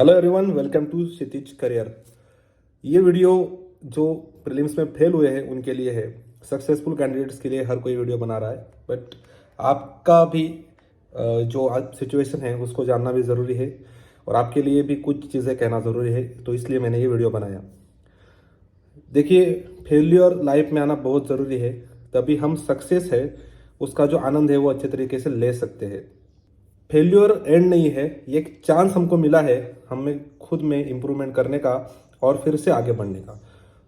Hello everyone, welcome to Kshitij career. ये video जो prelims में फेल हुए हैं उनके लिए है। सक्सेसफुल कैंडिडेट्स के लिए हर कोई वीडियो बना रहा है, बट आपका भी जो आज सिचुएशन है उसको जानना भी ज़रूरी है और आपके लिए भी कुछ चीज़ें कहना ज़रूरी है, तो इसलिए मैंने ये वीडियो बनाया। देखिए, फेलियर लाइफ में आना बहुत ज़रूरी है, तभी हम सक्सेस है उसका जो आनंद है वो अच्छे तरीके से ले सकते हैं। फेल्योर एंड नहीं है, ये एक चांस हमको मिला है हमें खुद में इम्प्रूवमेंट करने का और फिर से आगे बढ़ने का।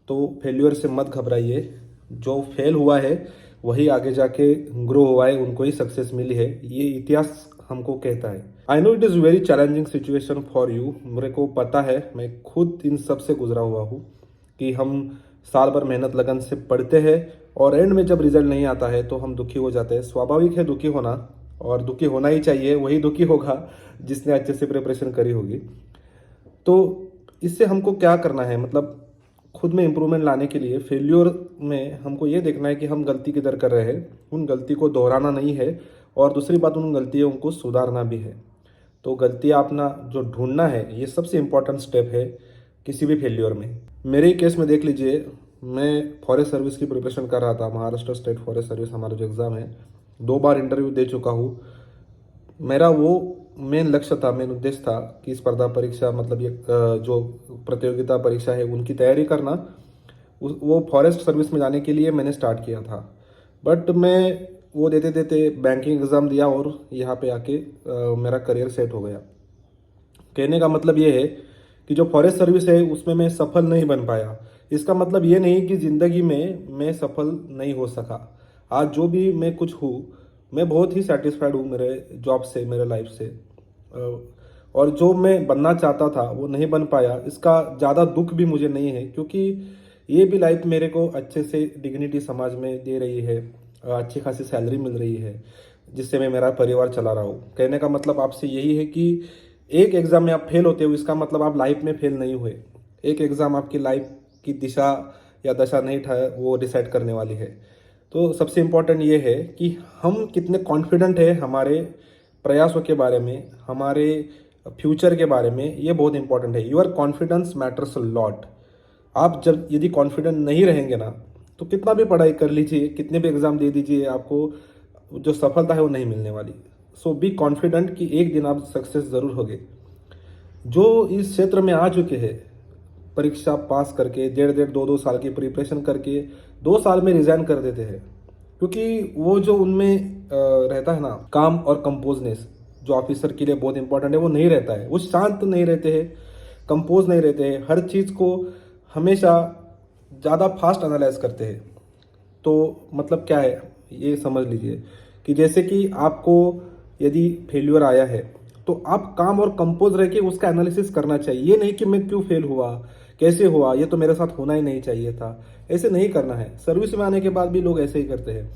तो फेल्योर से मत घबराइए। जो फेल हुआ है वही आगे जाके ग्रो हुआ है, उनको ही सक्सेस मिली है, ये इतिहास हमको कहता है। I know it is very challenging situation for you. मेरे को पता है, मैं खुद इन सब से गुजरा हुआ हूँ कि हम साल भर मेहनत लगन से पढ़ते हैं और एंड में जब रिजल्ट नहीं आता है तो हम दुखी हो जाते हैं। स्वाभाविक है दुखी होना, और दुखी होना ही चाहिए, वही दुखी होगा जिसने अच्छे से प्रिपरेशन करी होगी। तो इससे हमको क्या करना है, मतलब खुद में इम्प्रूवमेंट लाने के लिए फेल्योर में हमको ये देखना है कि हम गलती किधर कर रहे हैं, उन गलती को दोहराना नहीं है, और दूसरी बात उन गलतियों को सुधारना भी है। तो गलतियाँ अपना जो ढूंढना है, ये सबसे इम्पोर्टेंट स्टेप है किसी भी फेल्योर में। मेरे ही केस में देख लीजिए, मैं फॉरेस्ट सर्विस की प्रिपरेशन कर रहा था। महाराष्ट्र स्टेट फॉरेस्ट सर्विस हमारा जो एग्ज़ाम है, 2 बार इंटरव्यू दे चुका हूँ। मेरा वो मेन लक्ष्य था, मेन उद्देश्य था कि स्पर्धा परीक्षा, मतलब ये जो प्रतियोगिता परीक्षा है उनकी तैयारी करना। वो फॉरेस्ट सर्विस में जाने के लिए मैंने स्टार्ट किया था, बट मैं वो देते देते बैंकिंग एग्ज़ाम दिया और यहाँ पे आके मेरा करियर सेट हो गया। कहने का मतलब ये है कि जो फॉरेस्ट सर्विस है उसमें मैं सफल नहीं बन पाया। इसका मतलब ये नहीं कि ज़िंदगी में मैं सफल नहीं हो सका। आज जो भी मैं कुछ हूँ, मैं बहुत ही सेटिस्फाइड हूँ मेरे जॉब से, मेरे लाइफ से। और जो मैं बनना चाहता था वो नहीं बन पाया, इसका ज़्यादा दुख भी मुझे नहीं है, क्योंकि ये भी लाइफ मेरे को अच्छे से डिग्निटी समाज में दे रही है। अच्छी खासी सैलरी मिल रही है जिससे मैं मेरा परिवार चला रहा हूँ। कहने का मतलब आपसे यही है कि एक एग्ज़ाम में आप फेल होते हो, इसका मतलब आप लाइफ में फेल नहीं हुए। एक एग्ज़ाम आपकी लाइफ की दिशा या दशा नहीं था, वो डिसाइड करने वाली है। तो सबसे इम्पोर्टेंट ये है कि हम कितने कॉन्फिडेंट है हमारे प्रयासों के बारे में, हमारे फ्यूचर के बारे में, ये बहुत इंपॉर्टेंट है। Your confidence matters a lot. आप जब यदि कॉन्फिडेंट नहीं रहेंगे ना, तो कितना भी पढ़ाई कर लीजिए, कितने भी एग्ज़ाम दे दीजिए, आपको जो सफलता है वो नहीं मिलने वाली। सो बी कॉन्फिडेंट कि एक दिन आप सक्सेस ज़रूर होगे। जो इस क्षेत्र में आ चुके हैं, परीक्षा पास करके 1.5 2 साल की प्रिपरेशन करके 2 साल में रिजाइन कर देते हैं, क्योंकि वो जो उनमें रहता है ना काम और कंपोजनेस, जो ऑफिसर के लिए बहुत इंपॉर्टेंट है, वो नहीं रहता है। वो शांत नहीं रहते हैं, कंपोज नहीं रहते हैं, हर चीज़ को हमेशा ज़्यादा फास्ट एनालाइज करते हैं। तो मतलब क्या है, ये समझ लीजिए कि जैसे कि आपको यदि फेल्यूर आया है तो आप काम और कंपोज रह के उसका एनालिसिस करना चाहिए। ये नहीं कि मैं क्यों फेल हुआ, कैसे हुआ, ये तो मेरे साथ होना ही नहीं चाहिए था। ऐसे नहीं करना है। सर्विस में आने के बाद भी लोग ऐसे ही करते हैं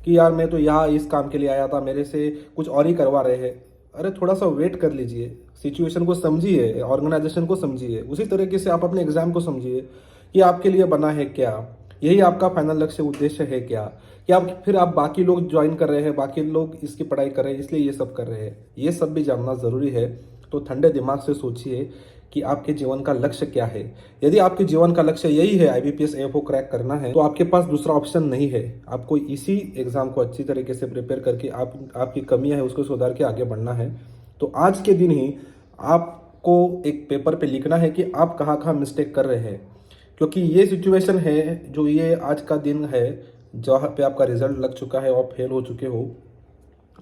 कि यार मैं तो यहाँ इस काम के लिए आया था, मेरे से कुछ और ही करवा रहे हैं। अरे थोड़ा सा वेट कर लीजिए, सिचुएशन को समझिए, ऑर्गेनाइजेशन को समझिए, उसी तरीके से आप अपने एग्जाम को समझिए कि आपके लिए बना है क्या, यही आपका फाइनल लक्ष्य उद्देश्य है क्या, कि आप फिर आप बाकी लोग ज्वाइन कर रहे हैं, बाकी लोग इसकी पढ़ाई कर रहे हैं इसलिए ये सब कर रहे हैं, ये सब भी जानना ज़रूरी है। तो ठंडे दिमाग से सोचिए कि आपके जीवन का लक्ष्य क्या है। यदि आपके जीवन का लक्ष्य यही है IBPS AFO क्रैक करना है, तो आपके पास दूसरा ऑप्शन नहीं है। आपको इसी एग्जाम को अच्छी तरीके से प्रिपेयर करके आपकी कमियां है उसको सुधार के आगे बढ़ना है। तो आज के दिन ही आपको एक पेपर पे लिखना है कि आप कहाँ कहाँ मिस्टेक कर रहे हैं, क्योंकि ये सिचुएशन है, जो ये आज का दिन है जहाँ पे आपका रिजल्ट लग चुका है और फेल हो चुके हो,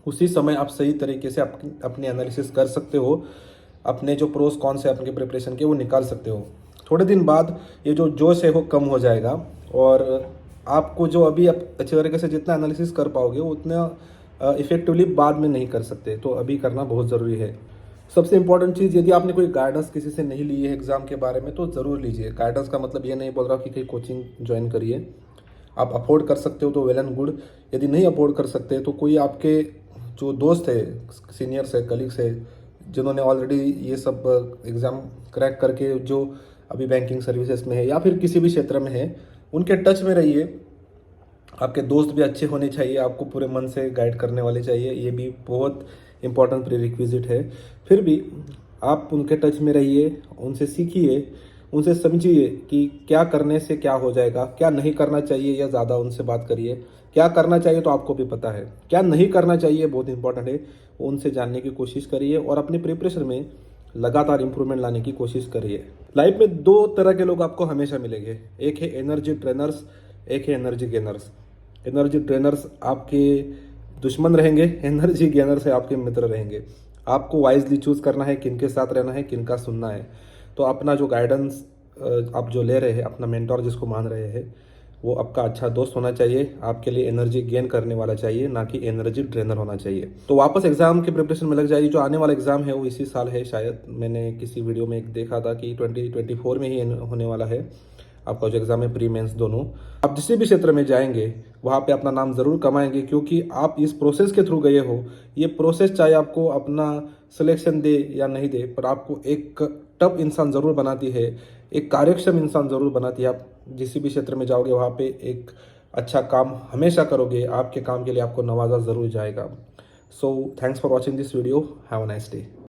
उसी समय आप सही तरीके से अपनी एनालिसिस कर सकते हो। अपने जो प्रोस कौन से अपने प्रिपरेशन के वो निकाल सकते हो। थोड़े दिन बाद ये जो जोश है वो कम हो जाएगा, और आपको जो अभी आप अच्छे तरीके से जितना एनालिसिस कर पाओगे वो उतना इफेक्टिवली बाद में नहीं कर सकते। तो अभी करना बहुत ज़रूरी है। सबसे इंपॉर्टेंट चीज़, यदि आपने कोई गाइडेंस किसी से नहीं ली है एग्ज़ाम के बारे में, तो ज़रूर लीजिए। गाइडेंस का मतलब ये नहीं बोल रहा कि कहीं कोचिंग ज्वाइन करिए। आप अफोर्ड कर सकते हो तो वेल एंड गुड। यदि नहीं अफोर्ड कर सकते तो कोई आपके जो दोस्त है, सीनियर्स है, कलीग्स है, जिन्होंने ऑलरेडी ये सब एग्ज़ाम क्रैक करके जो अभी बैंकिंग सर्विसेज में है या फिर किसी भी क्षेत्र में है, उनके टच में रहिए। आपके दोस्त भी अच्छे होने चाहिए, आपको पूरे मन से गाइड करने वाले चाहिए, ये भी बहुत इंपॉर्टेंट प्री रिक्विजिट है। फिर भी आप उनके टच में रहिए, उनसे सीखिए, उनसे समझिए कि क्या करने से क्या हो जाएगा, क्या नहीं करना चाहिए, या ज़्यादा उनसे बात करिए। क्या करना चाहिए तो आपको भी पता है, क्या नहीं करना चाहिए बहुत इंपॉर्टेंट है, उनसे जानने की कोशिश करिए और अपनी प्रिपरेशन में लगातार इंप्रूवमेंट लाने की कोशिश करिए। लाइफ में दो तरह के लोग आपको हमेशा मिलेंगे, एक है एनर्जी ट्रेनर्स, एक है एनर्जी गेनर्स। एनर्जी ट्रेनर्स आपके दुश्मन रहेंगे, एनर्जी गेनर्स है आपके मित्र रहेंगे। आपको वाइजली चूज करना है किन के साथ रहना है, किन का सुनना है। तो अपना जो गाइडेंस आप जो ले रहे हैं, अपना मेंटोर जिसको मान रहे हैं, वो आपका अच्छा दोस्त होना चाहिए, आपके लिए एनर्जी गेन करने वाला चाहिए, ना कि एनर्जी ड्रेनर होना चाहिए। तो वापस एग्जाम की प्रिपरेशन में लग जाइए। जो आने वाला एग्जाम है वो इसी साल है शायद, मैंने किसी वीडियो में एक देखा था कि 2024 में ही होने वाला है आपका जो एग्जाम है, प्री मेंस दोनों। आप जिस भी क्षेत्र में जाएंगे वहाँ पे अपना नाम ज़रूर कमाएंगे, क्योंकि आप इस प्रोसेस के थ्रू गए हो। ये प्रोसेस चाहे आपको अपना सिलेक्शन दे या नहीं दे, पर आपको एक टफ इंसान ज़रूर बनाती है, एक कार्यक्षम इंसान ज़रूर बनाती है। आप जिस भी क्षेत्र में जाओगे वहाँ पे एक अच्छा काम हमेशा करोगे, आपके काम के लिए आपको नवाजा ज़रूर जाएगा। So thanks for watching this video, have a nice day.